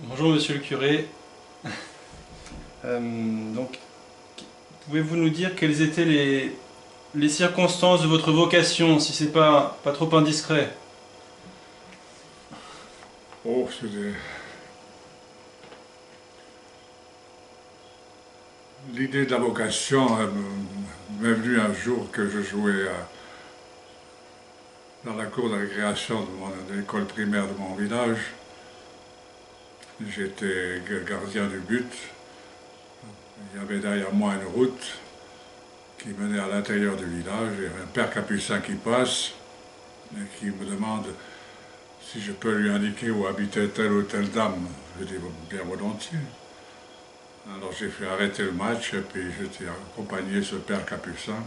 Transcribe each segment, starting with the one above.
Bonjour monsieur le curé. Donc, pouvez-vous nous dire quelles étaient les circonstances de votre vocation, si c'est pas trop indiscret? Oh, l'idée de la vocation m'est venue un jour que je jouais dans la cour de récréation de l'école primaire de mon village. J'étais gardien du but. Il y avait derrière moi une route qui menait à l'intérieur du village. Il y avait un père capucin qui passe et qui me demande si je peux lui indiquer où habitait telle ou telle dame. Je dis bien volontiers. Alors j'ai fait arrêter le match et puis j'étais accompagné ce père capucin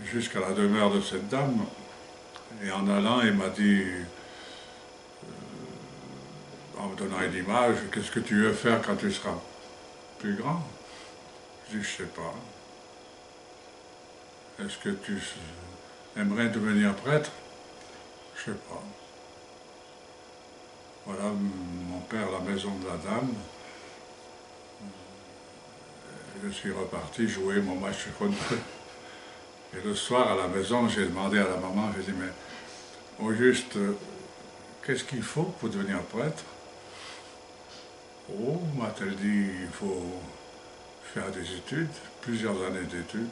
jusqu'à la demeure de cette dame. Et en allant, il m'a dit, en me donnant une image, qu'est-ce que tu veux faire quand tu seras plus grand? Je dis, je sais pas. Est-ce que tu aimerais devenir prêtre? Je sais pas. Voilà, mon père, la maison de la dame. Je suis reparti jouer mon match contre. Et le soir, à la maison, j'ai demandé à la maman, j'ai dit, mais au juste, qu'est-ce qu'il faut pour devenir prêtre? Oh, m'a-t-elle dit, il faut faire des études, plusieurs années d'études,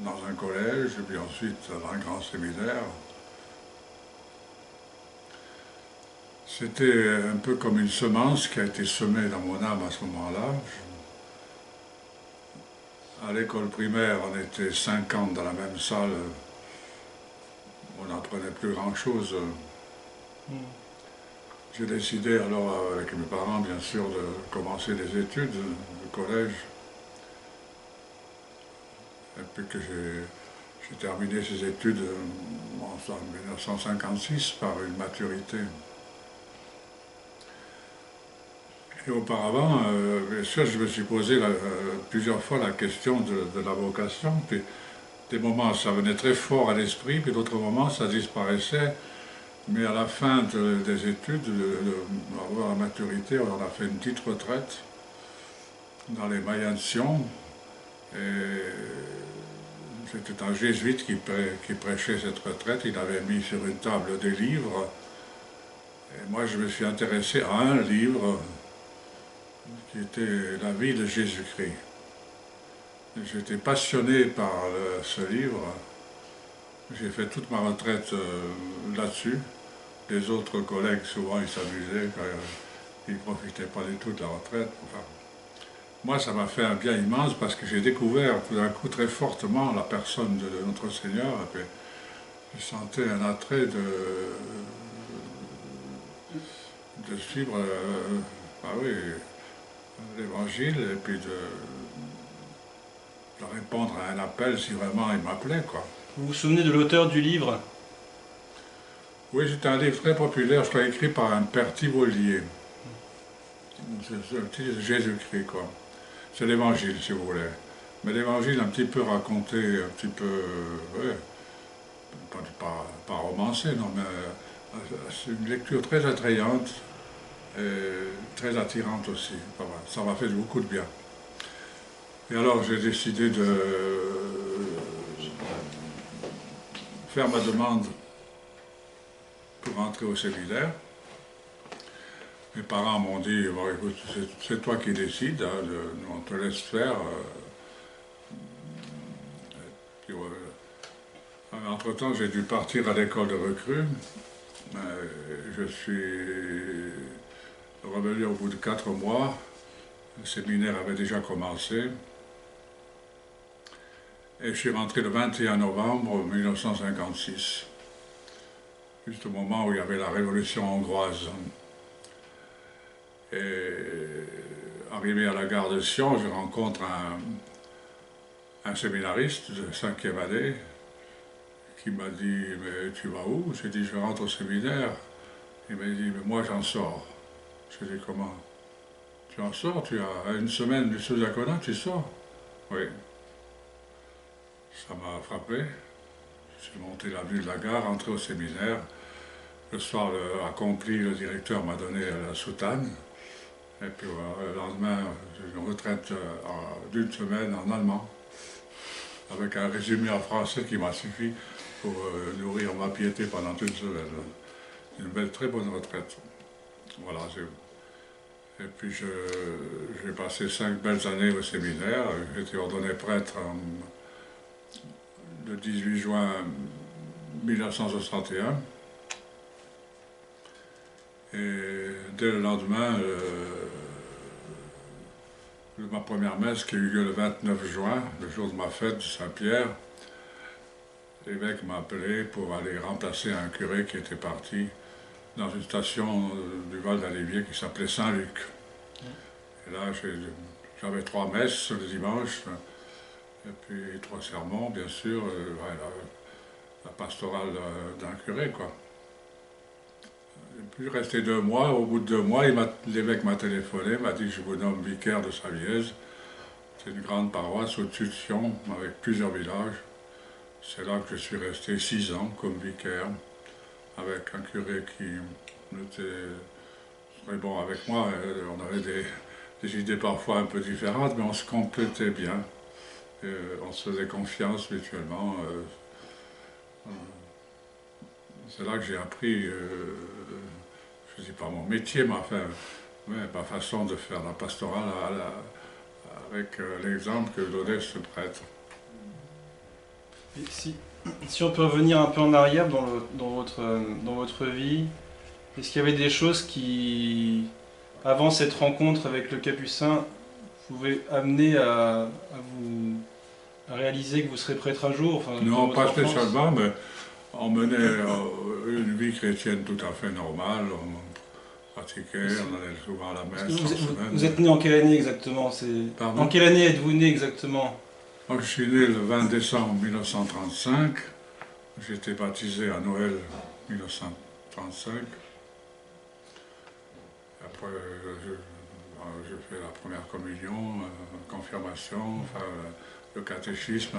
dans un collège, et puis ensuite dans un grand séminaire. C'était un peu comme une semence qui a été semée dans mon âme à ce moment-là. À l'école primaire, on était 50 dans la même salle. On n'apprenait plus grand-chose. J'ai décidé alors, avec mes parents, bien sûr, de commencer des études, le collège. Et puis que j'ai terminé ces études en 1956 par une maturité. Et auparavant, bien sûr, je me suis posé plusieurs fois la question de la vocation. Puis des moments, ça venait très fort à l'esprit, puis d'autres moments, ça disparaissait. Mais à la fin des études, avoir la maturité, on a fait une petite retraite dans les Mayens de Sion. Et c'était un jésuite qui prêchait cette retraite. Il avait mis sur une table des livres. Et moi, je me suis intéressé à un livre qui était La vie de Jésus-Christ. J'étais passionné par ce livre. J'ai fait toute ma retraite là-dessus. Les autres collègues, souvent, ils s'amusaient quand ils ne profitaient pas du tout de la retraite. Enfin, moi, ça m'a fait un bien immense parce que j'ai découvert tout d'un coup très fortement la personne de notre Seigneur. Et puis, je sentais un attrait de suivre oui, l'évangile et puis de répondre à un appel si vraiment il m'appelait, quoi. Vous vous souvenez de l'auteur du livre? Oui, c'était un livre très populaire, je crois, écrit par un père Thivolier. C'est un petit Jésus-Christ, quoi. C'est l'évangile, si vous voulez. Mais l'évangile un petit peu raconté, un petit peu, ouais, pas romancé, non, mais c'est une lecture très attrayante et très attirante aussi. Enfin, ça m'a fait beaucoup de bien. Et alors j'ai décidé de faire ma demande pour entrer au séminaire. Mes parents m'ont dit, bon, écoute, c'est toi qui décides, hein, on te laisse faire. Puis, entre-temps, j'ai dû partir à l'école de recrues. Je suis revenu au bout de 4 mois. Le séminaire avait déjà commencé. Et je suis rentré le 21 novembre 1956, juste au moment où il y avait la révolution hongroise. Et arrivé à la gare de Sion, je rencontre un séminariste de 5e année qui m'a dit, mais tu vas où? J'ai dit, je rentre au séminaire. Il m'a dit, mais moi j'en sors. J'ai dit, comment? Tu en sors? Tu as une semaine du sous-diaconat, tu sors? Oui. Ça m'a frappé. Je suis monté l'avenue de la gare, rentré au séminaire. Le soir accompli, le directeur m'a donné la soutane. Et puis le lendemain, j'ai une retraite d'une semaine en allemand, avec un résumé en français qui m'a suffi pour nourrir ma piété pendant une semaine. Une belle, très bonne retraite. Voilà. Et puis j'ai passé 5 belles années au séminaire. J'ai été ordonné prêtre le 18 juin 1961. Et dès le lendemain, ma première messe qui a eu lieu le 29 juin, le jour de ma fête de Saint-Pierre, l'évêque m'a appelé pour aller remplacer un curé qui était parti dans une station du Val d'Allivier qui s'appelait Saint-Luc. Et là, j'avais 3 messes le dimanche, et puis 3 sermons, bien sûr, la pastorale d'un curé, quoi. Et puis resté 2 mois. Au bout de 2 mois, l'évêque m'a téléphoné, m'a dit: je vous nomme vicaire de Savièse. C'est une grande paroisse au-dessus de Sion, avec plusieurs villages. C'est là que je suis resté 6 ans comme vicaire, avec un curé qui était très bon avec moi. On avait des idées parfois un peu différentes, mais on se complétait bien. Et on se faisait confiance mutuellement. C'est là que j'ai appris, je ne dis pas mon métier, mais enfin, ma façon de faire la pastorale avec l'exemple que donnait ce prêtre. Et si on peut revenir un peu en arrière dans votre vie, est-ce qu'il y avait des choses qui, avant cette rencontre avec le Capucin, pouvaient amener à réaliser que vous serez prêtre un jour, enfin, non, pas spécialement, mais on menait une vie chrétienne tout à fait normale. On pratiquait, on allait souvent à la messe. Vous êtes né en quelle année exactement? En quelle année êtes-vous né exactement? Moi, je suis né le 20 décembre 1935. J'ai été baptisé à Noël 1935. Après, je fais la première communion, confirmation, enfin, le catéchisme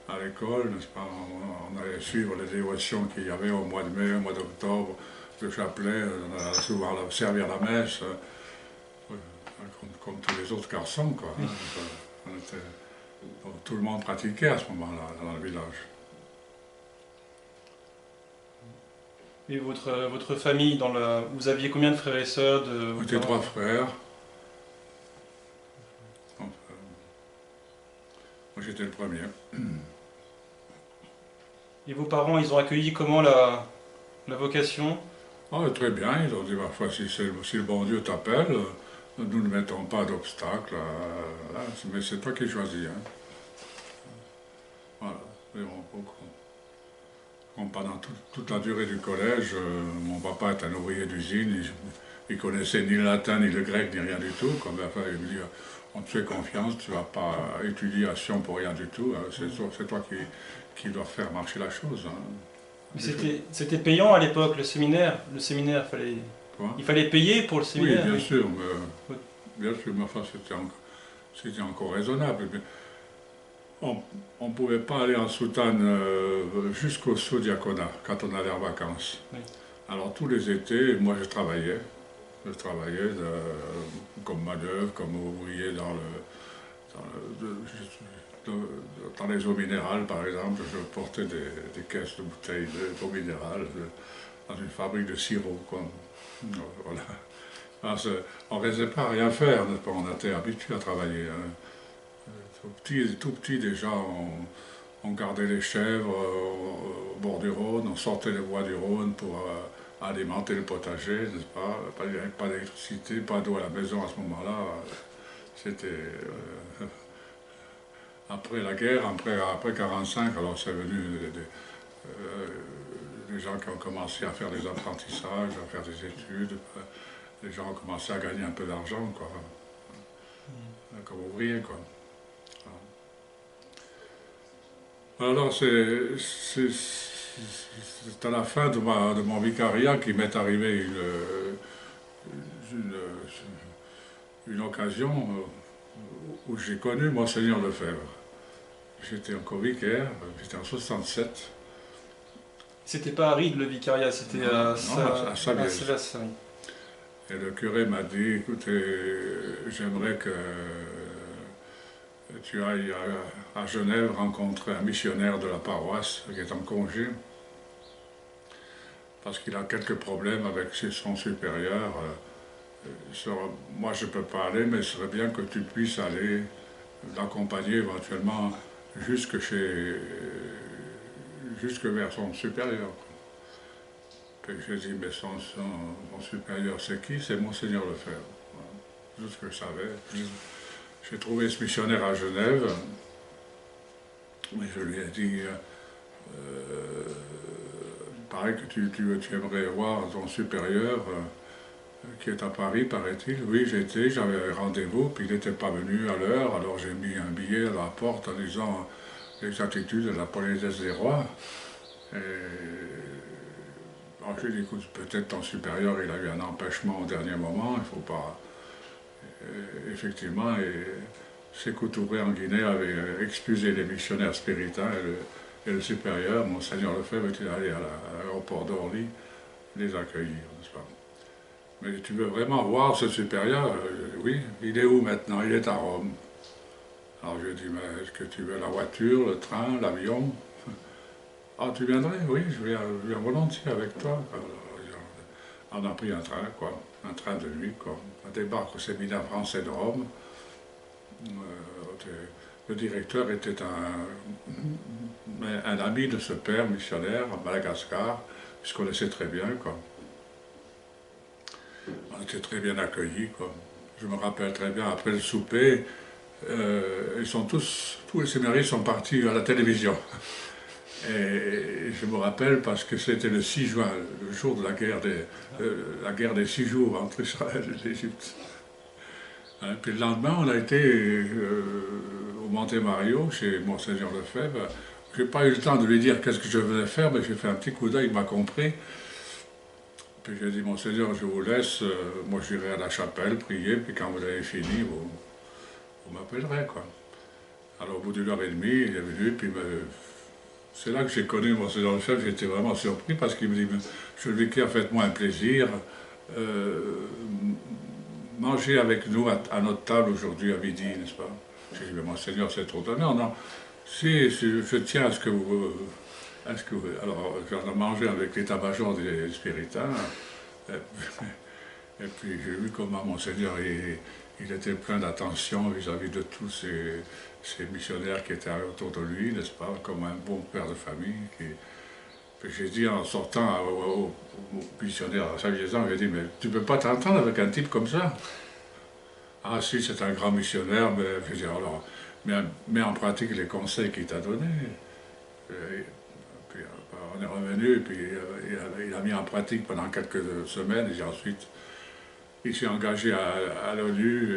à l'école, n'est-ce pas? On allait suivre les dévotions qu'il y avait au mois de mai, au mois d'octobre, le chapelet, on allait souvent servir la messe, comme tous les autres garçons, quoi. Tout le monde pratiquait à ce moment-là dans le village. Et votre famille, vous aviez combien de frères et sœurs? J'étais 3 frères. Enfin, moi j'étais le premier. Et vos parents, ils ont accueilli comment la vocation? Oh, très bien, ils ont dit: ma foi, si le bon Dieu t'appelle, nous ne mettons pas d'obstacle, mais c'est toi qui choisis. Hein. Voilà. Pendant toute la durée du collège, mon papa est un ouvrier d'usine, il connaissait ni le latin, ni le grec, ni rien du tout. Enfin, il me dit: on te fait confiance, tu ne vas pas étudier à Sion pour rien du tout, hein. C'est toi qui dois faire marcher la chose. Hein. C'était payant à l'époque, le séminaire. Il fallait payer pour le séminaire. Oui, bien sûr, mais enfin, c'était encore raisonnable. Mais on ne pouvait pas aller en soutane jusqu'au sous-diaconat quand on allait en vacances. Oui. Alors tous les étés, moi je travaillais. Je travaillais comme manœuvre, comme ouvrier dans les eaux minérales, par exemple. Je portais des caisses de bouteilles d'eau minérale dans une fabrique de sirop. Voilà. On ne restait pas à rien faire, on était habitué à travailler. Hein. Tout petit déjà, on gardait les chèvres au bord du Rhône, on sortait les bois du Rhône pour alimenter le potager, n'est-ce pas? Pas d'électricité, pas d'eau à la maison à ce moment-là. C'était après la guerre, après 1945, alors c'est venu des gens qui ont commencé à faire des apprentissages, à faire des études. Les gens ont commencé à gagner un peu d'argent, quoi, comme ouvriers, quoi. Alors c'est à la fin de mon vicariat qu'il m'est arrivé une occasion où j'ai connu Monseigneur Lefebvre. J'étais encore vicaire, j'étais en 67. C'était pas à Ried le vicariat, c'était à Savièse. Et le curé m'a dit, écoutez, j'aimerais que tu ailles à Genève rencontrer un missionnaire de la paroisse qui est en congé, parce qu'il a quelques problèmes avec son supérieur. Moi, je ne peux pas aller, mais ce serait bien que tu puisses aller l'accompagner éventuellement jusque vers son supérieur. Puis j'ai dit, mais son supérieur, c'est qui? C'est Monseigneur Lefebvre. Voilà. Tout ce que je savais. J'ai trouvé ce missionnaire à Genève, mais je lui ai dit, il paraît que tu aimerais voir ton supérieur qui est à Paris, paraît-il. Oui, j'avais rendez-vous, puis il n'était pas venu à l'heure, alors j'ai mis un billet à la porte en disant les attitudes de la politesse des rois. Et alors j'ai dit, écoute, peut-être ton supérieur, il a eu un empêchement au dernier moment, il ne faut pas... Et effectivement, Sékou Touré en Guinée avait expulsé les missionnaires spiritains et le supérieur, Monseigneur Lefebvre, était allé à l'aéroport d'Orly les accueillir, n'est-ce pas? Mais tu veux vraiment voir ce supérieur? Oui, il est où maintenant? Il est à Rome. Alors je dis, mais est-ce que tu veux la voiture, le train, l'avion? Ah, tu viendrais? Oui, je viens volontiers avec toi. Alors, on a pris un train, quoi, un train de nuit, quoi. On débarque au séminaire français de Rome. Le directeur était un ami de ce père missionnaire à Madagascar, je connaissais très bien, quoi. On était très bien accueillis, quoi. Je me rappelle très bien, après le souper, tous les séminaristes sont partis à la télévision. Et je me rappelle parce que c'était le 6 juin, le jour de la guerre des 6 jours entre Israël et l'Égypte. Hein, puis le lendemain, on a été au Monte Mario, chez Monseigneur Lefebvre. Je n'ai pas eu le temps de lui dire qu'est-ce que je venais faire, mais j'ai fait un petit coup d'œil, il m'a compris. Puis j'ai dit, Monseigneur, je vous laisse, moi j'irai à la chapelle prier, puis quand vous avez fini, vous m'appellerez, quoi. Alors au bout d'une heure et demie, il est venu, puis c'est là que j'ai connu Monseigneur Lefebvre, j'étais vraiment surpris, parce qu'il me dit, je lui dis, faites-moi un plaisir, mangez avec nous à notre table aujourd'hui à midi, n'est-ce pas? J'ai dit, mais Monseigneur, c'est trop tard. Non, non, si, je tiens à ce que vous... alors, j'en ai mangé avec l'état-major des Spiritains, et puis j'ai vu comment Monseigneur, il était plein d'attention vis-à-vis de tous ces missionnaires qui étaient autour de lui, n'est-ce pas, comme un bon père de famille. Puis j'ai dit en sortant au missionnaire à Saint-Liaison, j'ai dit, mais tu ne peux pas t'entendre avec un type comme ça? Ah si, c'est un grand missionnaire, mais je veux dire, alors, mets en pratique les conseils qu'il t'a donnés. Puis on est revenu, et puis il a mis en pratique pendant quelques semaines, et ensuite il s'est engagé à l'ONU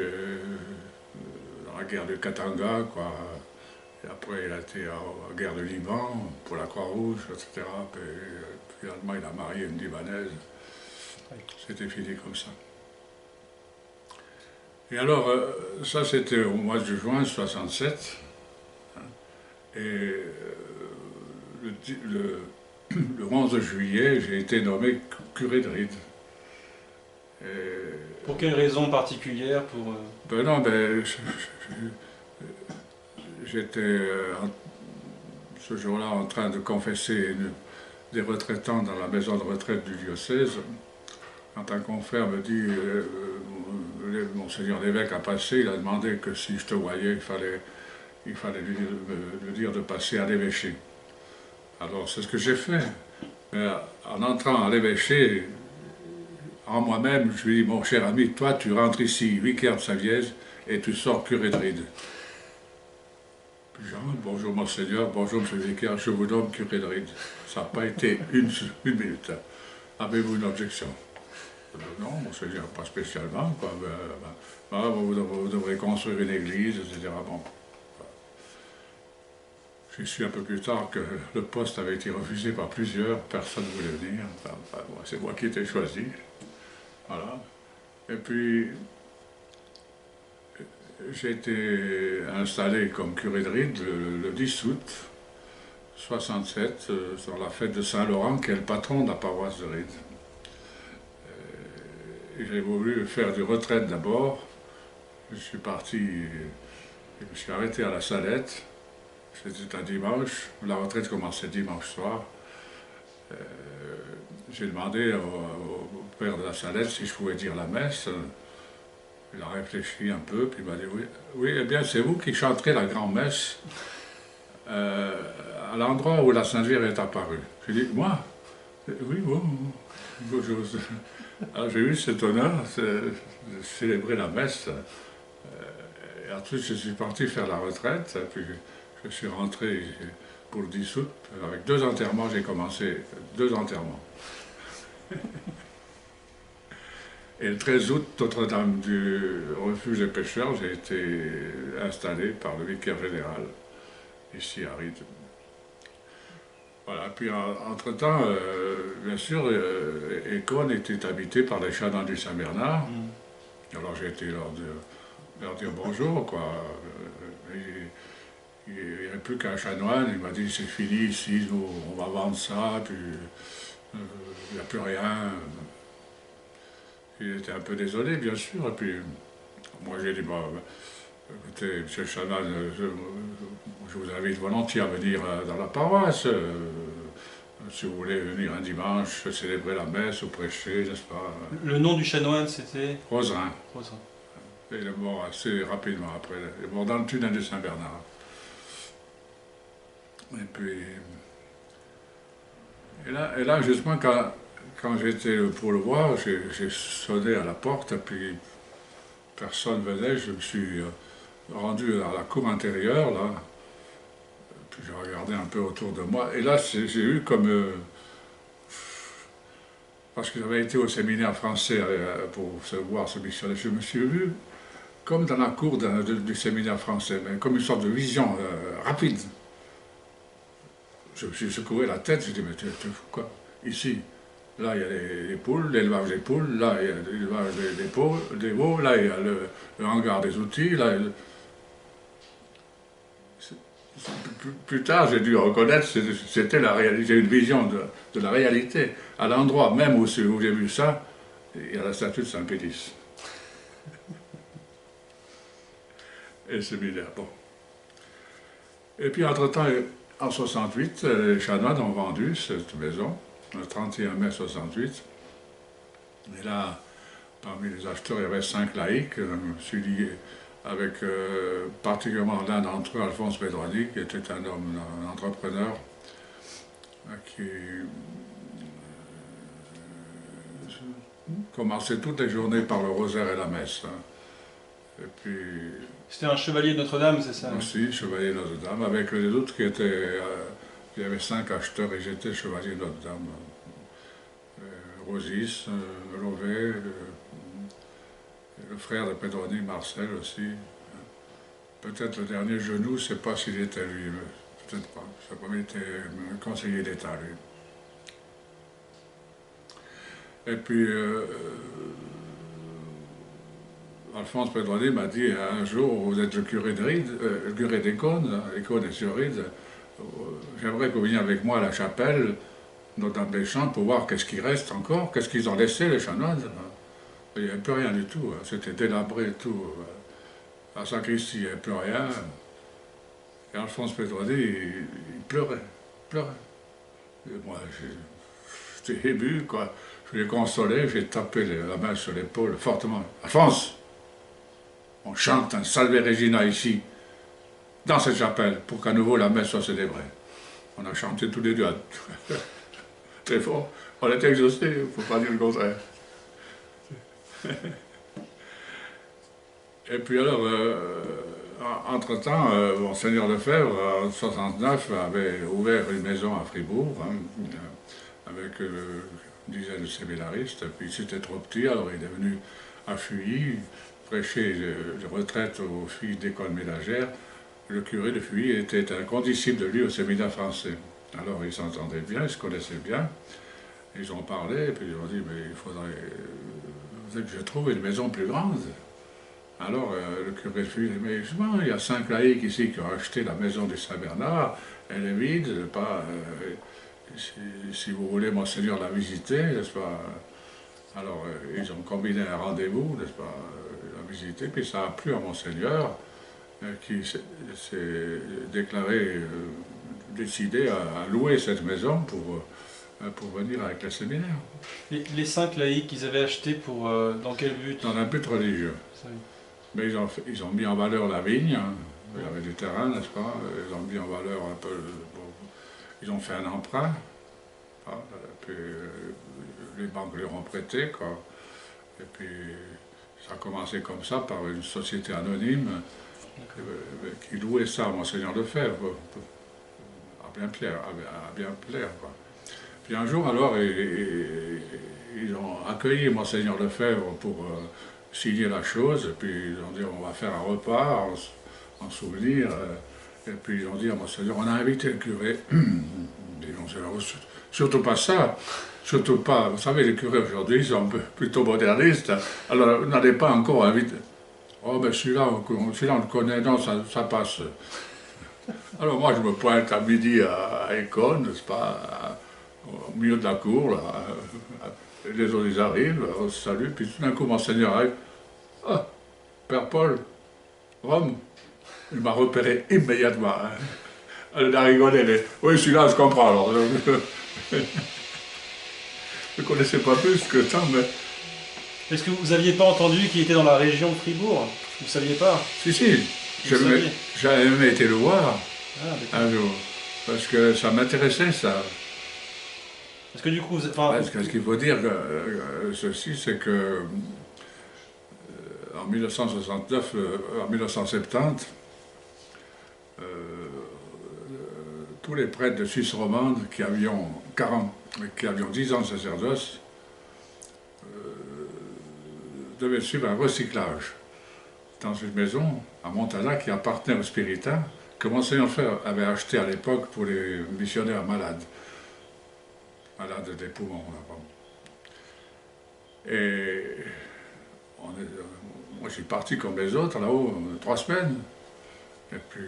dans la guerre de Katanga, quoi. Et après il a été à la guerre de Liban pour la Croix-Rouge, etc. Puis finalement il a marié une Libanaise. C'était fini comme ça. Et alors, ça c'était au mois de juin 67. Et le 11 juillet, j'ai été nommé curé de Ried. Pour quelle raison particulière Ben non, j'étais ce jour-là en train de confesser des retraitants dans la maison de retraite du diocèse. Quand un confrère me dit, Monseigneur l'évêque a passé, il a demandé que si je te voyais, il fallait lui dire de passer à l'évêché. Alors c'est ce que j'ai fait. Mais en entrant à l'évêché, en moi-même, je lui dis, mon cher ami, toi tu rentres ici, vicaire de Savièse, et tu sors curé de Ried. Puis Jean, bonjour Monseigneur, bonjour Monsieur le vicaire, je vous nomme curé de Ried. Ça n'a pas été une minute. Avez-vous une objection? Non, Monseigneur, pas spécialement, quoi. Vous devrez construire une église, etc. Bon. J'ai su un peu plus tard que le poste avait été refusé par plusieurs, personne ne voulait venir. Enfin, c'est moi qui ai été choisi. Voilà. Et puis, j'ai été installé comme curé de Ried le 10 août 67, sur la fête de Saint-Laurent, qui est le patron de la paroisse de Ried. j'ai voulu faire du retraite d'abord. Je suis parti, je me suis arrêté à la Salette. C'était un dimanche. La retraite commençait dimanche soir. J'ai demandé au père de la Salette si je pouvais dire la messe. Il a réfléchi un peu, puis il m'a dit oui, oui, eh bien c'est vous qui chanterez la grand-messe à l'endroit où la Sainte Vierge est apparue. J'ai dit, moi? Oui, bon. Alors j'ai eu cet honneur de célébrer la messe. Et ensuite je suis parti faire la retraite, puis je suis rentré pour le 10 août. Avec 2 enterrements, j'ai commencé 2 enterrements. Et le 13 août, Notre-Dame du refuge des pêcheurs, j'ai été installé par le vicaire général, ici à Ried. Voilà, puis entre-temps, bien sûr, Écône était habité par les chanoines du Saint-Bernard. Alors j'ai été leur dire bonjour, quoi. Il n'y avait plus qu'un chanoine, il m'a dit c'est fini ici, on va vendre ça, puis il n'y a plus rien. Il était un peu désolé, bien sûr, et puis moi j'ai dit, bah, écoutez, monsieur Chanoine, je vous invite volontiers à venir dans la paroisse, si vous voulez venir un dimanche, célébrer la messe ou prêcher, n'est-ce pas? Le nom du chanoine, c'était Roserin. Roserin. Et il est mort assez rapidement après, il est mort dans le tunnel de Saint-Bernard. Et puis, et là justement, quand j'étais pour le voir, j'ai sonné à la porte, et puis personne venait, je me suis rendu à la cour intérieure, là, puis j'ai regardé un peu autour de moi, et là j'ai eu comme... parce que j'avais été au séminaire français pour voir ce missionnaire, je me suis vu comme dans la cour du séminaire français, mais comme une sorte de vision rapide. Je me suis secoué la tête, j'ai dit, mais tu fous quoi? Ici, là il y a les poules, l'élevage des poules, là il y a l'élevage des veaux, là il y a le hangar des outils, là... Plus tard, j'ai dû reconnaître, c'était la réalité, j'ai eu une vision de la réalité. À l'endroit même où j'ai vu ça, il y a la statue de Saint-Pédis. Et le séminaire, bon. Et puis entre-temps, en 68, les chanoines ont vendu cette maison, le 31 mai 68. Et là, parmi les acheteurs, il y avait 5 laïcs. Je me suis lié avec particulièrement l'un d'entre eux, Alphonse Pedroni, qui était un homme, un entrepreneur, qui commençait toutes les journées par le rosaire et la messe. Et puis... C'était un chevalier de Notre-Dame, c'est ça? Aussi, chevalier de Notre-Dame, avec les autres qui étaient... il y avait 5 acheteurs et j'étais chevalier de Notre-Dame. Rosis, Lové, le frère de Pedroni, Marcel aussi. Peut-être le dernier Genoux, je ne sais pas s'il était lui, peut-être pas. Ça n'a pas été conseiller d'État, lui. Et puis, Alphonse Pedroni m'a dit un jour, vous êtes le curé de Ried, le curé d'Écône, Écône est sur Ried, j'aimerais que vous veniez avec moi à la chapelle, Notre-Dame des Champs, pour voir qu'est-ce qui reste encore, qu'est-ce qu'ils ont laissé, les chanoines. Il n'y avait plus rien du tout, c'était délabré et tout. À la sacristie, il n'y avait plus rien. Et Alphonse Pedroni, il pleurait, pleurait. Et moi, j'étais ému, quoi. Je l'ai consolé, j'ai tapé la main sur l'épaule fortement. Alphonse, on chante un Salve Regina ici, dans cette chapelle, pour qu'à nouveau la messe soit célébrée. On a chanté tous les deux très fort. On était exhaustés, il ne faut pas dire le contraire. Et puis alors, entre-temps, Monseigneur Lefebvre, en 1969, avait ouvert une maison à Fribourg, hein, avec une dizaine de séminaristes, puis c'était trop petit, alors il est venu à Fuilly, prêcher de retraite aux filles d'école ménagère. Le curé de Fuilly était un condisciple de lui au séminaire français. Alors ils s'entendaient bien, ils se connaissaient bien, ils ont parlé, et puis ils ont dit, mais il faudrait que je trouve une maison plus grande. Alors le curé de Fuilly dit, mais justement, il y a 5 laïcs ici qui ont acheté la maison du Saint-Bernard, elle est vide, pas... si vous voulez, Monseigneur, la visiter, n'est-ce pas? Alors, ils ont combiné un rendez-vous, n'est-ce pas, la visiter, puis ça a plu à Monseigneur, qui s'est déclaré, décidé à louer cette maison pour venir avec le séminaire. Les 5 laïcs qu'ils avaient achetés pour dans quel but? Dans un but religieux. Mais ils ont mis en valeur la vigne, hein. Il y avait du terrain, n'est-ce pas? Ils ont mis en valeur un peu. Ils ont fait un emprunt, hein, puis les banques leur ont prêté, quoi. Et puis ça a commencé comme ça par une société anonyme qui louait ça à Monseigneur Lefebvre, à bien plaire, quoi. Puis un jour, alors, ils ont accueilli Monseigneur Lefebvre pour signer la chose, et puis ils ont dit on va faire un repas en souvenir, et puis ils ont dit à Monseigneur on a invité le curé. Et Monseigneur, surtout pas ça, surtout pas, vous savez les curés aujourd'hui ils sont plutôt modernistes, alors vous n'allez pas encore inviter. Oh ben celui-là on le connaît, non ça passe. Alors moi je me pointe à midi à Écône, n'est-ce pas, au milieu de la cour, là, les autres ils arrivent, on se salue, puis tout d'un coup Monseigneur arrive. Ah, Père Paul, Rome, il m'a repéré immédiatement. Hein. Elle a rigolé, oui celui-là je comprends alors. Je ne connaissais pas plus que ça, mais... Est-ce que vous n'aviez pas entendu qu'il était dans la région de Fribourg? Vous ne saviez pas? Si, j'avais même été le voir un jour, parce que ça m'intéressait ça. Parce que du coup, parce que ce qu'il faut dire, ceci, c'est que en 1969, en 1970, tous les prêtres de Suisse romande qui avions 10 ans de sacerdoce devaient suivre un recyclage dans une maison à Montana qui appartenait aux Spiritains, que Monseigneur Lefebvre avait acheté à l'époque pour les missionnaires malades des poumons là-bas. Et moi je suis parti comme les autres là-haut 3 semaines. Et puis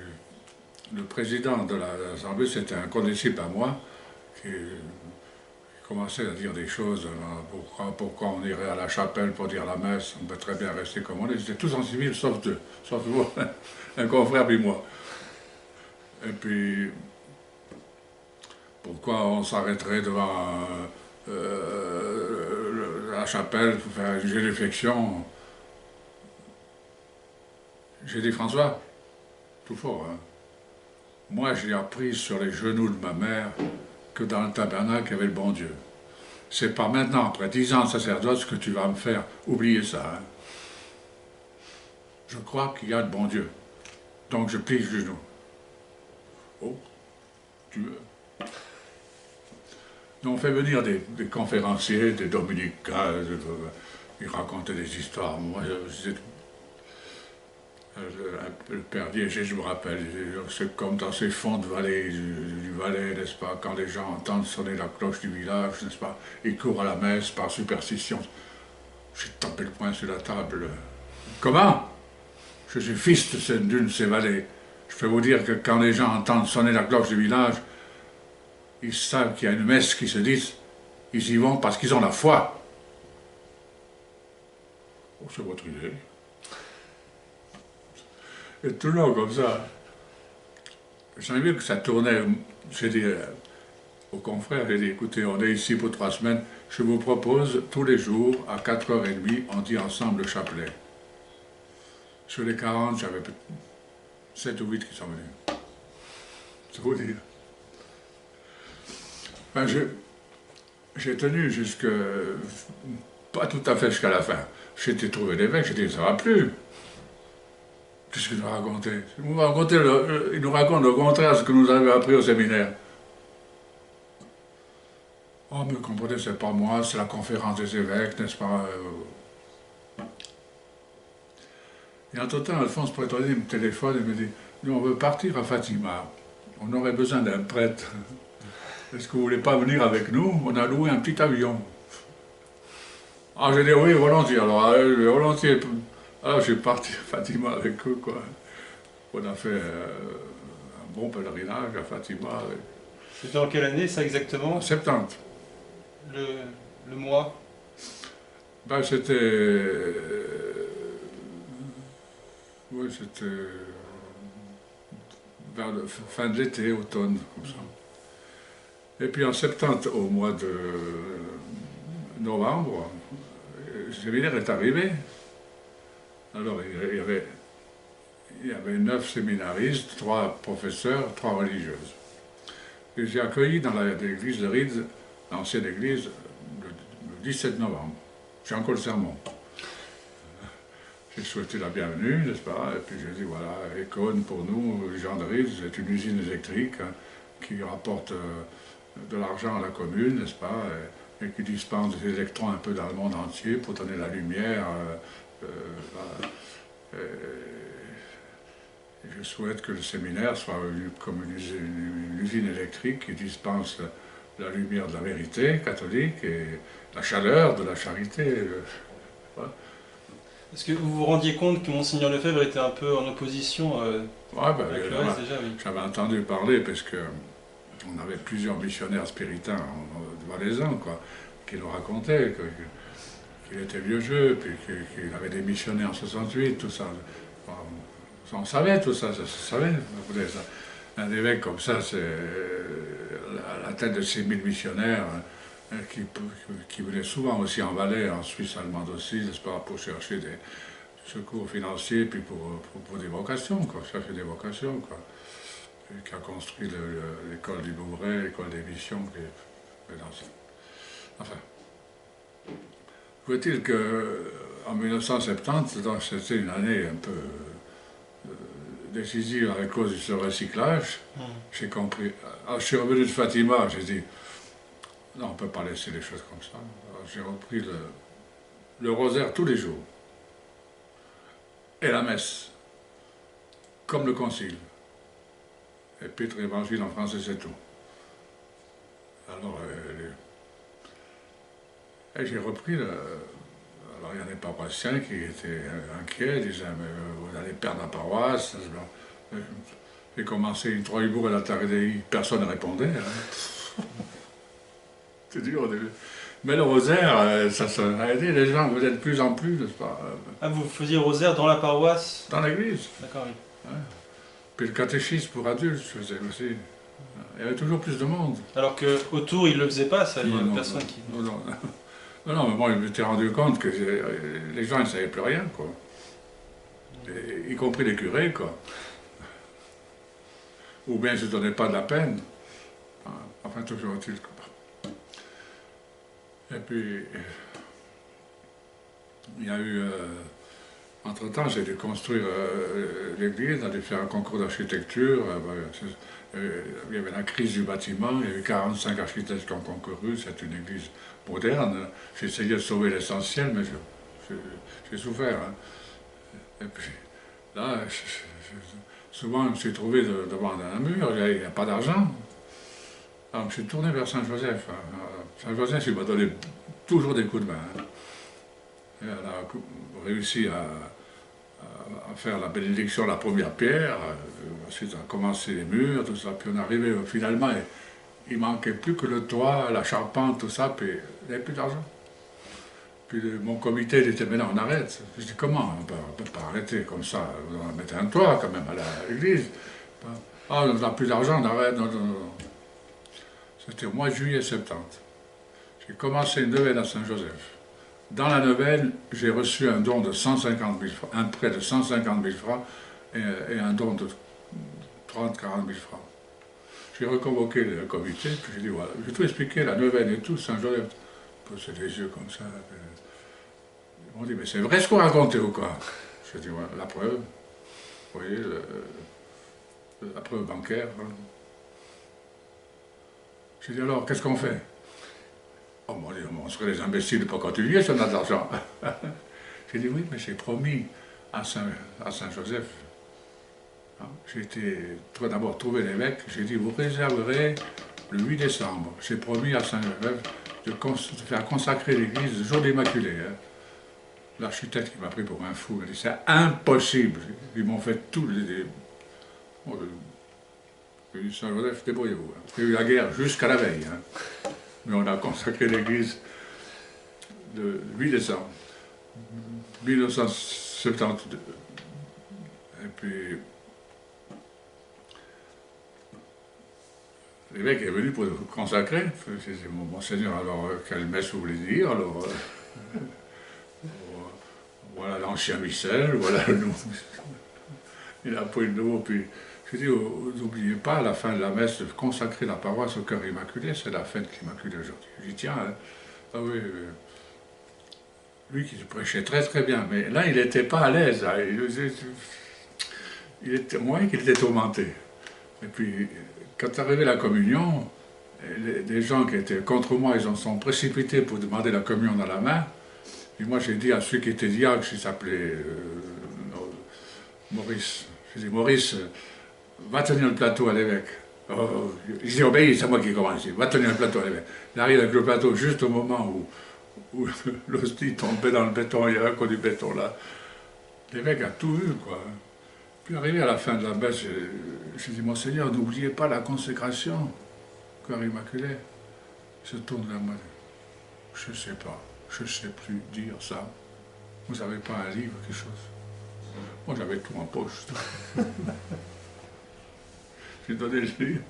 le président de l'Assemblée, c'était un condisciple à moi qui commençait à dire des choses. Pourquoi on irait à la chapelle pour dire la messe? On peut très bien rester comme on est. Ils étaient tous en civil sauf 2, sauf moi, un confrère puis moi. Et puis pourquoi on s'arrêterait devant la chapelle pour faire une réflexion? J'ai dit François, tout fort, hein. Moi j'ai appris sur les genoux de ma mère que dans le tabernacle il y avait le bon Dieu. C'est pas maintenant, après 10 ans de sacerdoce, que tu vas me faire oublier ça. Hein. Je crois qu'il y a le bon Dieu. Donc je plie le genou. Oh, tu veux? On fait venir des conférenciers, des dominicains, ils racontaient des histoires. Moi, le père Diégé, je me rappelle, c'est comme dans ces fonds de vallée, du Valais, n'est-ce pas, quand les gens entendent sonner la cloche du village, n'est-ce pas, ils courent à la messe par superstition. J'ai tapé le poing sur la table. Comment? Je suis fils d'une de ces vallées. Je peux vous dire que quand les gens entendent sonner la cloche du village, ils savent qu'il y a une messe qui se dit, ils y vont parce qu'ils ont la foi. Oh, c'est votre idée. Et tout le long comme ça. J'ai vu que ça tournait. J'ai dit aux confrères, j'ai dit, écoutez, on est ici pour 3 semaines, je vous propose tous les jours, à 4h30, on dit ensemble le chapelet. Sur les 40, j'avais 7 ou 8 qui sont venus. C'est vous dire. Ben, j'ai tenu jusque, pas tout à fait jusqu'à la fin. J'ai été trouvé l'évêque, j'ai dit, ça va plus. Qu'est-ce qu'il nous racontait? Il nous raconte le contraire de ce que nous avions appris au séminaire. Oh, mais comprenez, c'est pas moi, c'est la conférence des évêques, n'est-ce pas? Et entre-temps, Alphonse Prétorier me téléphone et me dit, nous, on veut partir à Fatima. On aurait besoin d'un prêtre. Est-ce que vous voulez pas venir avec nous? On a loué un petit avion. Ah, j'ai dit oui, volontiers. Alors, volontiers. Alors, je suis parti à Fatima avec eux, quoi. On a fait un bon pèlerinage à Fatima. C'était en quelle année, ça, exactement? En 70. Le mois? Ben, ouais, c'était vers la fin de l'été, automne, comme ça. Et puis en septembre, au mois de novembre, le séminaire est arrivé. Alors il y avait 9 séminaristes, 3 professeurs, 3 religieuses. Et j'ai accueilli dans l'église de Ried, l'ancienne église, le 17 novembre. J'ai encore le sermon. J'ai souhaité la bienvenue, n'est-ce pas? Et puis j'ai dit, voilà, Econ, pour nous, Jean de Ried, c'est une usine électrique hein, qui rapporte de l'argent à la commune, n'est-ce pas? Et qui dispense des électrons un peu dans le monde entier pour donner la lumière. Voilà. Et je souhaite que le séminaire soit comme une usine électrique qui dispense la lumière de la vérité catholique et la chaleur de la charité. Voilà. Est-ce que vous vous rendiez compte que Monseigneur Lefebvre était un peu en opposition Ouais, ben, avec le reste déjà, oui. j'avais entendu parler parce que on avait plusieurs missionnaires spiritains valaisans quoi, qui nous racontaient qu'il était vieux jeu, puis qu'il avait démissionné en 68, tout ça. On savait tout ça, ça se savait. Un évêque comme ça, c'est à la tête de ces 1000 missionnaires qui venaient souvent aussi en Valais, en Suisse allemande aussi, n'est-ce pas, pour chercher des secours financiers, puis pour des vocations, quoi, chercher des vocations, quoi. Et qui a construit l'école du Louvret, l'école des missions. Enfin, faut-il qu'en 1970, c'était une année un peu décisive à cause de ce recyclage, j'ai compris. Alors, je suis revenu de Fatima, j'ai dit, non, on ne peut pas laisser les choses comme ça. J'ai repris le rosaire tous les jours. Et la messe, comme le concile. Épître et évangile en français, c'est tout. Alors, et j'ai repris alors il y a des paroissiens qui étaient inquiets, disaient mais vous allez perdre la paroisse. J'ai commencé une Troïbourg et la Tarédéi, personne ne répondait. Hein. C'est dur au début. Mais le rosaire, ça a aidé les gens, vous êtes de plus en plus, n'est-ce pas? Ah, vous faisiez le rosaire dans la paroisse? Dans l'église. D'accord, oui. Ouais. Puis le catéchisme pour adultes, je faisais aussi. Il y avait toujours plus de monde. Alors qu'autour, ils ne le faisaient pas, ça, il y a personne qui... Non, mais moi, je m'étais rendu compte que les gens ne savaient plus rien, quoi. Y compris les curés, quoi. Ou bien ils ne se donnaient pas de la peine. Enfin, toujours est-il. Et puis, il y a eu... entre-temps, j'ai dû construire l'église, on a dû faire un concours d'architecture. Il y avait la crise du bâtiment, il y a eu 45 architectes qui ont concouru, c'est une église moderne. J'ai essayé de sauver l'essentiel, mais j'ai souffert. Hein. Et puis, là, souvent, je me suis trouvé devant un mur, il n'y a pas d'argent. Alors, je me suis tourné vers Saint-Joseph. Saint-Joseph, il m'a donné toujours des coups de main. Hein. Et elle a réussi à faire la bénédiction, la première pierre, ensuite on a commencé les murs, tout ça, puis on est arrivé finalement, il manquait plus que le toit, la charpente, tout ça, puis il n'y avait plus d'argent. Puis mon comité il était, mais non, on arrête. Je dis, comment? On ne peut pas arrêter comme ça, on va mettre un toit quand même à l'église. Ah, on n'a plus d'argent, on arrête. Non, non, non. C'était au mois de juillet 70. J'ai commencé une neuvaine à Saint-Joseph. Dans la neuvaine, j'ai reçu un don de 150 000 francs, un prêt de 150 000 francs et un don de 30 40 000 francs. J'ai reconvoqué le comité, puis j'ai dit voilà, j'ai tout expliqué, la neuvaine et tout, Saint-Joseph. Poser les yeux comme ça. Ils m'ont dit mais c'est vrai ce qu'on racontait ou quoi? J'ai dit voilà, la preuve. Vous voyez, la preuve bancaire. Hein. J'ai dit alors, qu'est-ce qu'on fait? Oh, on serait les imbéciles de ne pas continuer si on a de l'argent. J'ai dit oui, mais j'ai promis à Saint-Joseph. J'ai été d'abord trouver l'évêque, j'ai dit vous réserverez le 8 décembre. J'ai promis à Saint-Joseph de faire consacrer l'église le jour de l'Immaculée. Hein. L'architecte qui m'a pris pour un fou, il a dit c'est impossible. Ils m'ont fait tous les... J'ai dit Saint-Joseph, débrouillez-vous. Hein. Il y a eu la guerre jusqu'à la veille. Hein. Mais on a consacré l'église le 8 décembre 1972. Et puis, l'évêque est venu pour consacrer. Je dis, Monseigneur, alors quelle messe vous voulez dire? Alors, voilà l'ancien missel, voilà le nouveau. Il a pris le nouveau, puis je dis, n'oubliez pas, à la fin de la messe, de consacrer la paroisse au cœur immaculé, c'est la fête de l'Immaculée aujourd'hui. Je dis, tiens, hein, ah oui, lui qui prêchait très très bien, mais là, il n'était pas à l'aise. Hein, il était moins qu'il était tourmenté. Et puis, quand arrivait la communion, des gens qui étaient contre moi, ils en sont précipités pour demander la communion dans la main. Et moi, j'ai dit à celui qui était diacre, qui s'appelait Maurice, je dis, Maurice, va tenir le plateau à l'évêque. Oh, il dit, obéis, c'est moi qui commence, va tenir le plateau à l'évêque. Il arrive avec le plateau juste au moment où l'hostie tombait dans le béton, il y avait encore du béton là. L'évêque a tout eu, quoi. Puis arrivé à la fin de la messe, j'ai dit, Monseigneur, n'oubliez pas la consécration, cœur immaculé. Il se tourne vers moi, je ne sais pas, je ne sais plus dire ça. Vous n'avez pas un livre, quelque chose? Moi, j'avais tout en poche. J'ai donné le livre.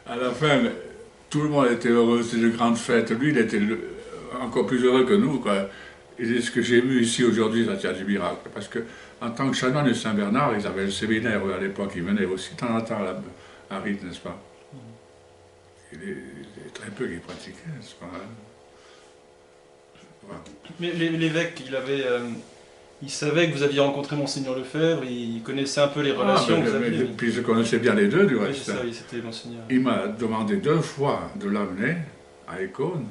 À la fin, tout le monde était heureux, c'était une grande fête. Lui, il était encore plus heureux que nous, quoi. Et ce que j'ai vu ici aujourd'hui, ça tient du miracle. Parce que, en tant que chanoine de Saint-Bernard, ils avaient le séminaire à l'époque, ils venaient aussi de temps en temps à Rite, n'est-ce pas? Il est très peu qui pratiquaient, n'est-ce pas? Voilà. Mais l'évêque, il savait que vous aviez rencontré Monseigneur Lefebvre, il connaissait un peu les relations que vous aviez. Puis je connaissais bien les deux, du reste. Oui, c'est ça, oui, c'était Monseigneur. Il m'a demandé 2 fois de l'amener à Écône.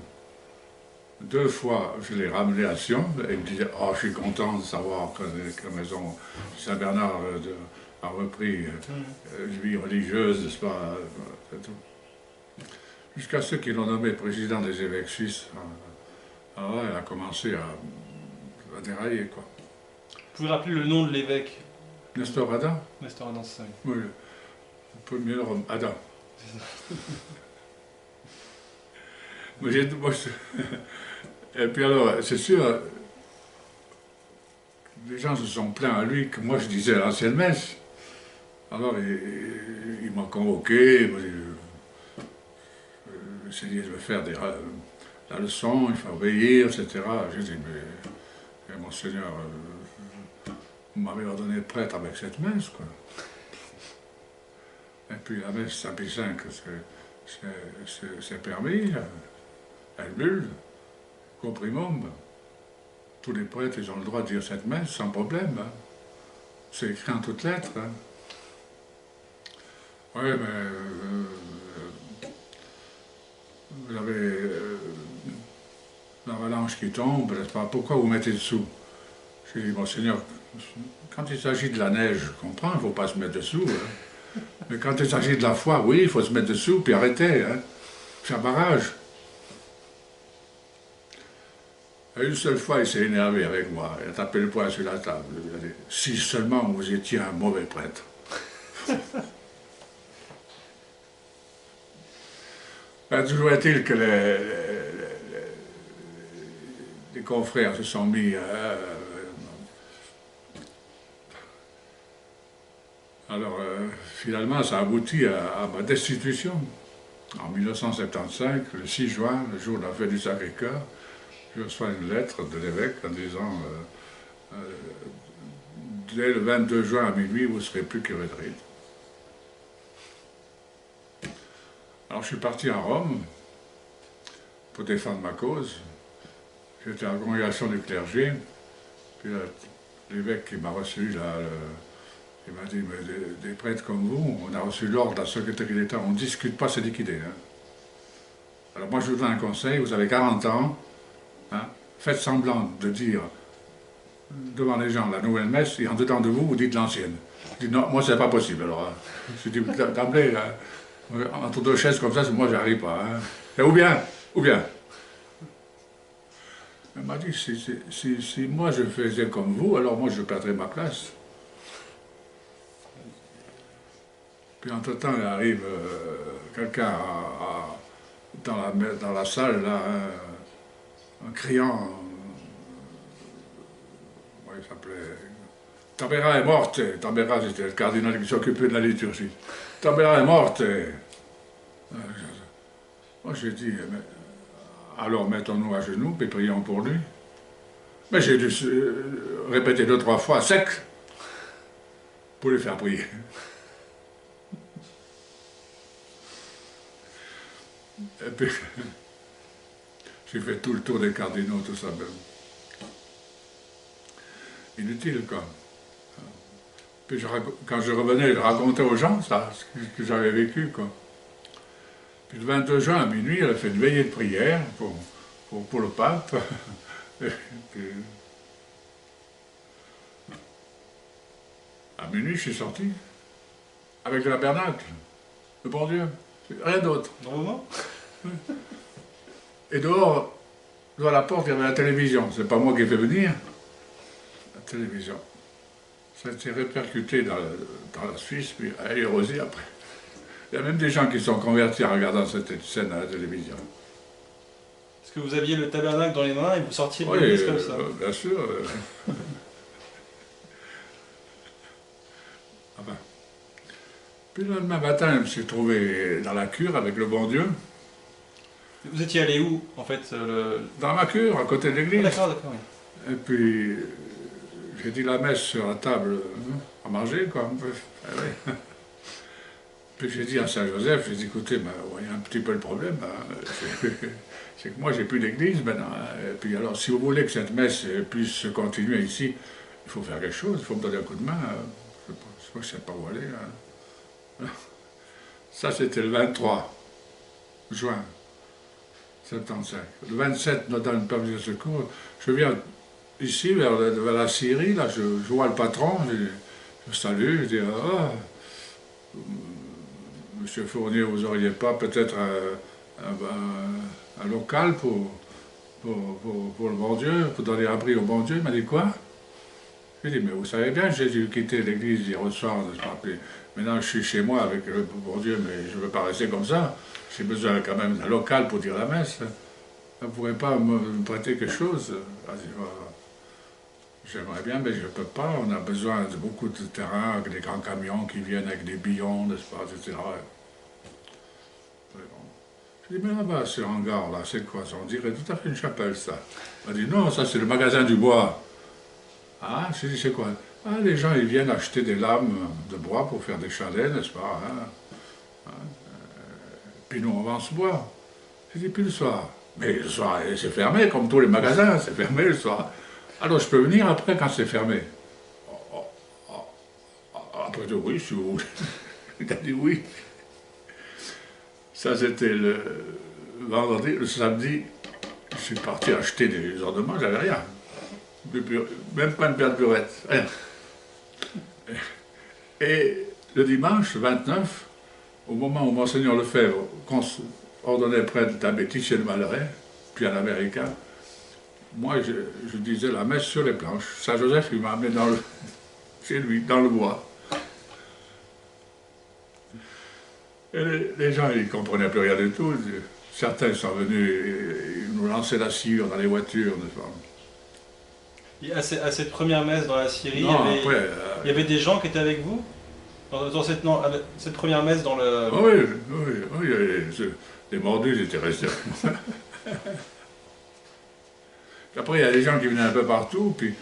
2 fois, je l'ai ramené à Sion, et il me disait, oh, je suis content de savoir que la maison Saint-Bernard a repris une vie religieuse, n'est-ce pas? Jusqu'à ceux qui l'ont nommé président des évêques suisses. Alors là, elle a commencé à dérailler, quoi. Vous pouvez rappeler le nom de l'évêque? Nestor Adam? Nestor Adam, c'est ça. Oui, le premier nom, Adam. Et puis alors, c'est sûr, les gens se sont plaints à lui que moi je disais l'ancienne messe. Alors il m'a convoqué, il m'a dit, je vais faire la leçon, il faut obéir, etc. J'ai dit, mais Monseigneur, vous m'avez ordonné prêtre avec cette messe, quoi. Et puis la messe Saint-Pie V, c'est permis, elle bulle, comprimum. Tous les prêtres, ils ont le droit de dire cette messe sans problème. Hein. C'est écrit en toutes lettres. Hein. Oui, mais vous avez l'avalanche qui tombe, n'est-ce pas? Pourquoi vous mettez dessous? J'ai dit, Monseigneur, quand il s'agit de la neige, je comprends, il ne faut pas se mettre dessous. Hein. Mais quand il s'agit de la foi, oui, il faut se mettre dessous, puis arrêter, hein. Faire barrage. Et une seule fois, il s'est énervé avec moi, il a tapé le poing sur la table. Il a dit, si seulement vous étiez un mauvais prêtre. Toujours est-il que les confrères se sont mis alors finalement ça aboutit à ma destitution en 1975, le 6 juin, le jour de la fête du Sacré-Cœur. Je reçois une lettre de l'évêque en disant dès le 22 juin à minuit vous ne serez plus curé de Rite. Alors je suis parti à Rome pour défendre ma cause. J'étais à la congrégation du clergé, puis l'évêque qui m'a reçu là, il m'a dit, mais des prêtres comme vous, on a reçu l'ordre de la secrétaire d'État, on ne discute pas, c'est liquidé. Hein. Alors moi je vous donne un conseil, vous avez 40 ans, hein, faites semblant de dire devant les gens la nouvelle messe, et en dedans de vous, vous dites l'ancienne. Je dis non, moi c'est pas possible alors. Hein. Je dis d'emblée, entre 2 chaises comme ça, moi j'arrive pas. Hein. Et ou bien. Elle m'a dit, si moi je faisais comme vous, alors moi je perdrais ma place. Puis entre-temps, il arrive quelqu'un dans la salle, là, en criant, il s'appelait Tabera est morte. Tabera, c'était le cardinal qui s'occupait de la liturgie. Tabera est morte. Moi, j'ai dit, mais, alors mettons-nous à genoux et prions pour lui. Mais j'ai dû répéter 2-3 fois sec pour lui faire prier. Et puis, j'ai fait tout le tour des cardinaux, tout ça même. Inutile, quoi. Puis quand je revenais, je racontais aux gens ça, ce que j'avais vécu, quoi. Puis le 22 juin à minuit, elle a fait une veillée de prière pour le pape. Et puis, à minuit, je suis sorti avec le tabernacle, le bon Dieu, rien d'autre. Vraiment? Et dehors, devant la porte, il y avait la télévision. C'est pas moi qui ai fait venir. La télévision. Ça s'est répercuté dans la Suisse, puis à Érosée après. Il y a même des gens qui sont convertis en regardant cette scène à la télévision. Est-ce que vous aviez le tabernacle dans les mains et vous sortiez de Oui, l'église comme ça? Bien sûr. Enfin. Puis le lendemain matin, je me suis trouvé dans la cure avec le bon Dieu. Vous étiez allé où, en fait Dans ma cure, à côté de l'église. Ah, d'accord, d'accord, oui. Et puis, j'ai dit la messe sur la table à manger, quoi. Ah, oui. Puis j'ai dit à Saint-Joseph, j'ai dit, écoutez, ben, vous voyez un petit peu le problème, hein, c'est que moi, j'ai plus d'église maintenant. Hein. Et puis alors, si vous voulez que cette messe puisse continuer ici, il faut faire quelque chose, il faut me donner un coup de main. Je ne sais pas où aller. Hein. Ça, c'était le 23 juin 75. Le 27, nous donne une permis de secours. Je viens ici, vers la Syrie, là, je vois le patron, je salue, je dis, ah, Monsieur Fournier, vous n'auriez pas peut-être un local pour le bon Dieu, pour donner abri au bon Dieu? Il m'a dit quoi? J'ai dit, mais vous savez bien, j'ai dû quitter l'église hier au soir, maintenant je suis chez moi avec le bon Dieu, mais je ne veux pas rester comme ça. J'ai besoin quand même d'un local pour dire la messe. Vous ne pourrez pas me prêter quelque chose? J'aimerais bien, mais je ne peux pas. On a besoin de beaucoup de terrain, avec des grands camions qui viennent avec des billons, n'est-ce pas, etc. Je dis, mais là-bas, ce hangar, là, c'est quoi ça? On dirait tout à fait une chapelle, ça. On dit, non, ça c'est le magasin du bois. Ah, je dis, c'est quoi? Ah, les gens, ils viennent acheter des lames de bois pour faire des chalets, n'est-ce pas, hein? Puis nous, on vend ce bois. Je dis, puis le soir. Mais le soir, c'est fermé, comme tous les magasins, c'est fermé le soir. Alors, je peux venir après quand c'est fermé. Après tout, oui, si vous voulez. Il a dit oui. Ça, c'était le vendredi. Le samedi, je suis parti acheter des ornements, j'avais rien. Même pas une paire de burettes, rien. Et le dimanche 29, au moment où Monseigneur Lefebvre ordonnait prêtre d'abbé chez le Malheureux, puis un américain, moi je disais la messe sur les planches. Saint-Joseph, il m'a amené chez lui, dans le bois. Et les gens, ils ne comprenaient plus rien du tout. Certains sont venus, ils nous lançaient la sciure dans les voitures. Et à cette première messe dans la Syrie, Non, il y avait des gens qui étaient avec vous dans cette première messe dans le... Oui, les mordus, ils étaient restés. Après, il y a des gens qui venaient un peu partout, puis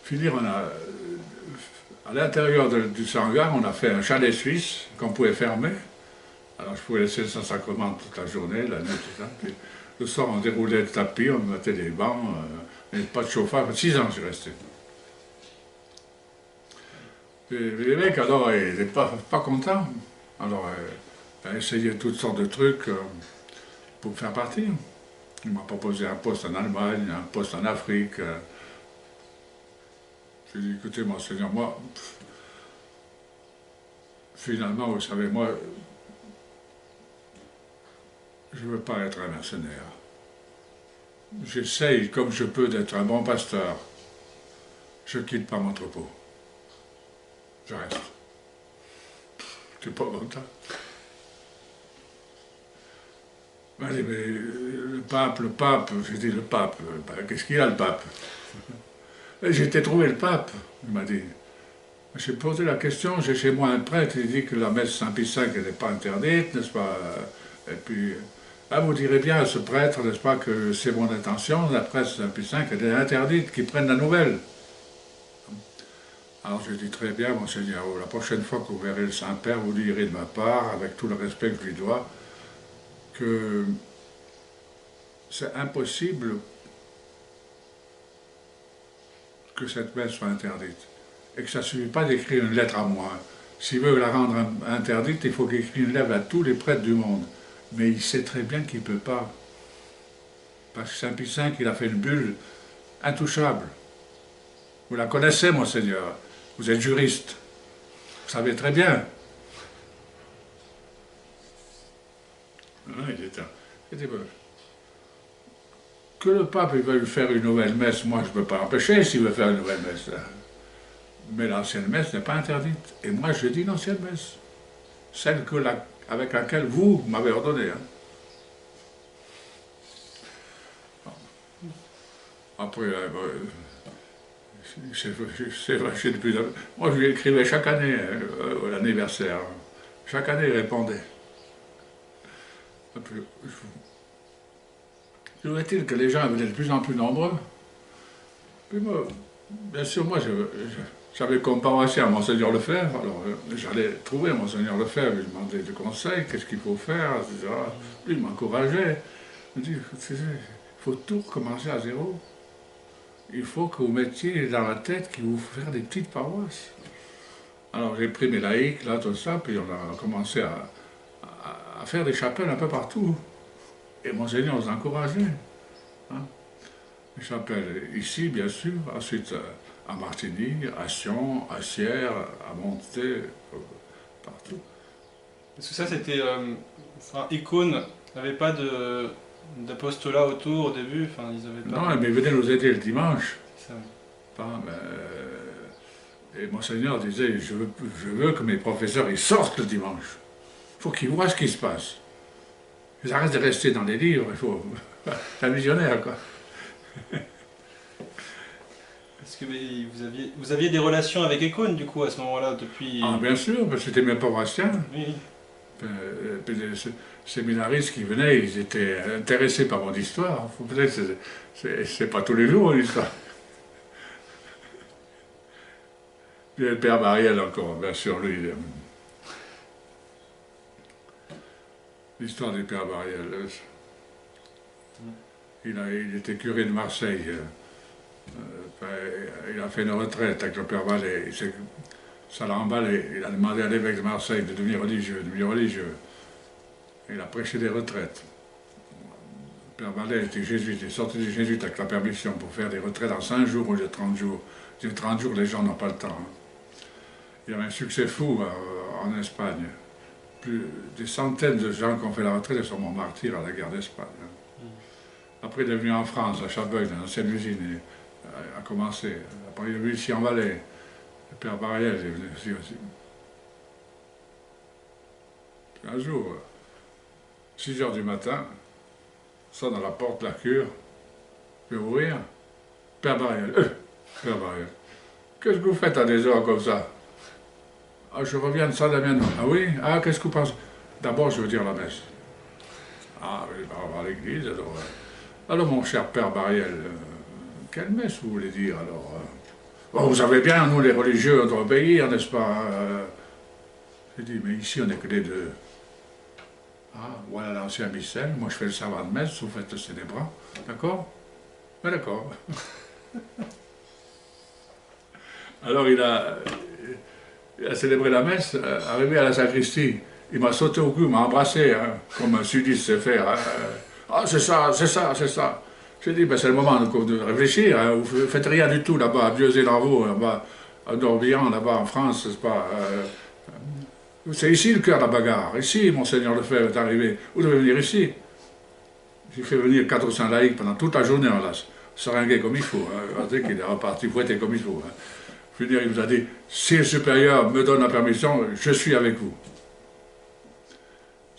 finir, à l'intérieur du hangar, on a fait un chalet suisse qu'on pouvait fermer. Alors je pouvais laisser le Saint-Sacrement toute la journée, la nuit, tout ça. Puis, le soir, on déroulait le tapis, on mettait des bancs, mais pas de chauffage. 6 ans, je suis resté. Les mecs, alors, ils n'étaient pas contents. Alors, ils ont essayé toutes sortes de trucs pour me faire partir. Ils m'ont proposé un poste en Allemagne, un poste en Afrique. J'ai dit, écoutez, Monseigneur, moi, finalement, vous savez, moi, je ne veux pas être un mercenaire. J'essaye, comme je peux, d'être un bon pasteur. Je ne quitte pas mon troupeau. Je reste. Tu n'es pas content? Il m'a dit, mais le pape, j'ai dit, le pape, qu'est-ce qu'il a le pape? J'ai été trouver le pape, il m'a dit. J'ai posé la question, j'ai chez moi un prêtre, il dit que la messe Saint-Pie V, elle n'est pas interdite, n'est-ce pas? Et puis, là, vous direz bien à ce prêtre, n'est-ce pas, que c'est mon intention, la presse Saint-Pie V, elle est interdite, qu'il prenne la nouvelle. Alors je dis très bien, monseigneur, la prochaine fois que vous verrez le Saint-Père, vous direz de ma part, avec tout le respect que je lui dois, que c'est impossible que cette messe soit interdite. Et que ça ne suffit pas d'écrire une lettre à moi. S'il veut la rendre interdite, il faut qu'il écrive une lettre à tous les prêtres du monde. Mais il sait très bien qu'il ne peut pas. Parce que Saint-Pie V, il a fait une bulle intouchable. Vous la connaissez, monseigneur. Vous êtes juriste. Vous savez très bien. Il était bon. Que le pape veuille faire une nouvelle messe, moi je ne peux pas l'empêcher s'il veut faire une nouvelle messe. Mais l'ancienne messe n'est pas interdite. Et moi je dis l'ancienne messe. Celle avec laquelle vous m'avez ordonné. Hein. Après, c'est vaché depuis... Moi je lui écrivais chaque année, l'anniversaire. Chaque année il répondait. Toujours est-il que les gens venaient de plus en plus nombreux. Puis moi, bien sûr, moi, j'avais comme paroissien Monseigneur Lefebvre, alors j'allais trouver Monseigneur Lefebvre, lui demander des conseils, qu'est-ce qu'il faut faire, etc. Lui, il m'encourageait. Il me dit, il faut tout recommencer à zéro. Il faut que vous mettiez dans la tête qu'il vous faut faire des petites paroisses. Alors j'ai pris mes laïcs, là, tout ça, puis on a commencé à faire des chapelles un peu partout. Et Monseigneur nous encourageait. Hein. Les chapelles ici, bien sûr, ensuite à Martigny, à Sion, à Sierre, à Monté, partout. Parce que ça, c'était... enfin, Icône n'avait pas d'apostolat autour au début, enfin, ils avaient pas... Non, mais ils venaient nous aider le dimanche. Ça. Et Monseigneur disait, je veux que mes professeurs ils sortent le dimanche. Il faut qu'ils voient ce qui se passe. Ils arrêtent de rester dans les livres, il faut... C'est un visionnaire, quoi. Est-ce que vous aviez des relations avec Icône, du coup, à ce moment-là, depuis... Ah, bien sûr, parce que c'était mes paroissiens. Oui. Puis les séminaristes qui venaient, ils étaient intéressés par mon histoire. Peut-être c'est pas tous les jours, l'histoire. Puis le père Mariel encore, bien sûr, lui... L'histoire du père Mariel. Il était curé de Marseille. Il a fait une retraite avec le père Vallée. Ça l'a emballé. Il a demandé à l'évêque de Marseille de devenir religieux, Il a prêché des retraites. Le père Vallée était jésuite, il est sorti des jésuites avec la permission pour faire des retraites en 5 jours au lieu de 30 jours. 30 jours, les gens n'ont pas le temps. Hein. Il y avait un succès fou en Espagne. Des centaines de gens qui ont fait la retraite et sont morts martyrs à la guerre d'Espagne. Hein. Après, il est venu en France, à Chabeuil, dans l'ancienne usine, et a commencé. Après, il est venu ici en Valais. Le père Barrière est venu aussi. Puis un jour, 6 heures du matin, sonne à la porte de la cure. Je vais ouvrir. Père Barrière. Père Barrière. Qu'est-ce que vous faites à des heures comme ça? Ah, je reviens de Saint-Damien. Ah oui? Ah, qu'est-ce que vous pensez? D'abord, je veux dire la messe. Ah oui, on va à l'église, alors. Alors, mon cher père Barriel, quelle messe vous voulez dire, alors? Bon, vous savez bien, nous, les religieux, on doit obéir, n'est-ce pas? J'ai dit, mais ici, on n'est que les deux. Ah, voilà l'ancien missel, moi je fais le serment de messe, vous faites le célébrant, d'accord? Ben d'accord. Alors, il a célébré la messe, arrivé à la sacristie. Il m'a sauté au cou, il m'a embrassé, hein, comme un sudiste sait faire. Hein. Ah, c'est ça, c'est ça, c'est ça. J'ai dit, ben, c'est le moment de réfléchir. Hein. Vous ne faites rien du tout là-bas, à Vieux-Zélanvaux, là-bas, à Dorbihan, là-bas en France, c'est pas. C'est ici le cœur de la bagarre. Ici, Monseigneur Lefebvre est arrivé. Vous devez venir ici. J'ai fait venir 4 ou 5 laïcs pendant toute la journée, on l'a seringué comme il faut. Hein. Qu'il est reparti fouetté comme il faut. Hein. Je veux dire, il nous a dit, si le supérieur me donne la permission, je suis avec vous.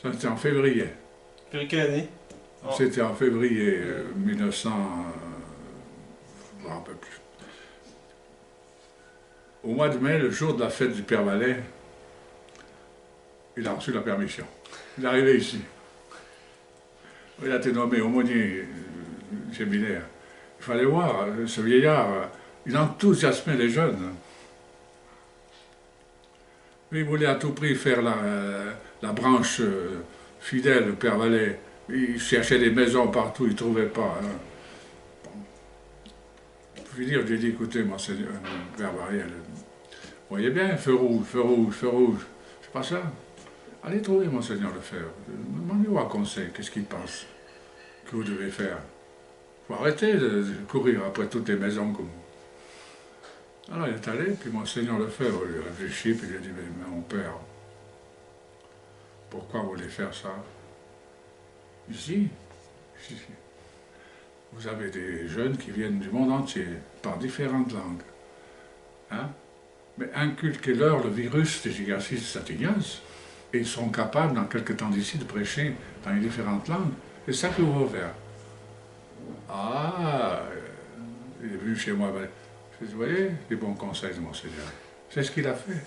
Ça, c'était en février. Février quelle année? Alors, C'était en février 1900, je ne me rappelle plus. Au mois de mai, le jour de la fête du Père Vallet, il a reçu la permission. Il est arrivé ici. Il a été nommé aumônier séminaire. Il fallait voir, ce vieillard, il enthousiasmait les jeunes. Il voulait à tout prix faire la branche fidèle, le Père Vallet. Il cherchait des maisons partout, il ne trouvait pas. Hein. Bon. Je lui ai dit, écoutez, Monseigneur, Père Variel, vous voyez bien, feu rouge, feu rouge, feu rouge. C'est pas ça. Allez trouver Monseigneur Lefebvre. Demandez-vous un conseil, qu'est-ce qu'il pense que vous devez faire. Il faut arrêter de courir après toutes les maisons comme vous. Alors il est allé, puis Monseigneur Lefebvre lui a réfléchi, puis il a dit, mais mon père, pourquoi vous voulez faire ça? Ici, vous avez des jeunes qui viennent du monde entier, par différentes langues. Hein? Mais inculquez-leur le virus des gigacis Satignas, et ils seront capables, dans quelques temps d'ici, de prêcher dans les différentes langues. C'est ça que vous allez faire. Ah, il est venu chez moi. Vous voyez, les bons conseils de Monseigneur. C'est ce qu'il a fait.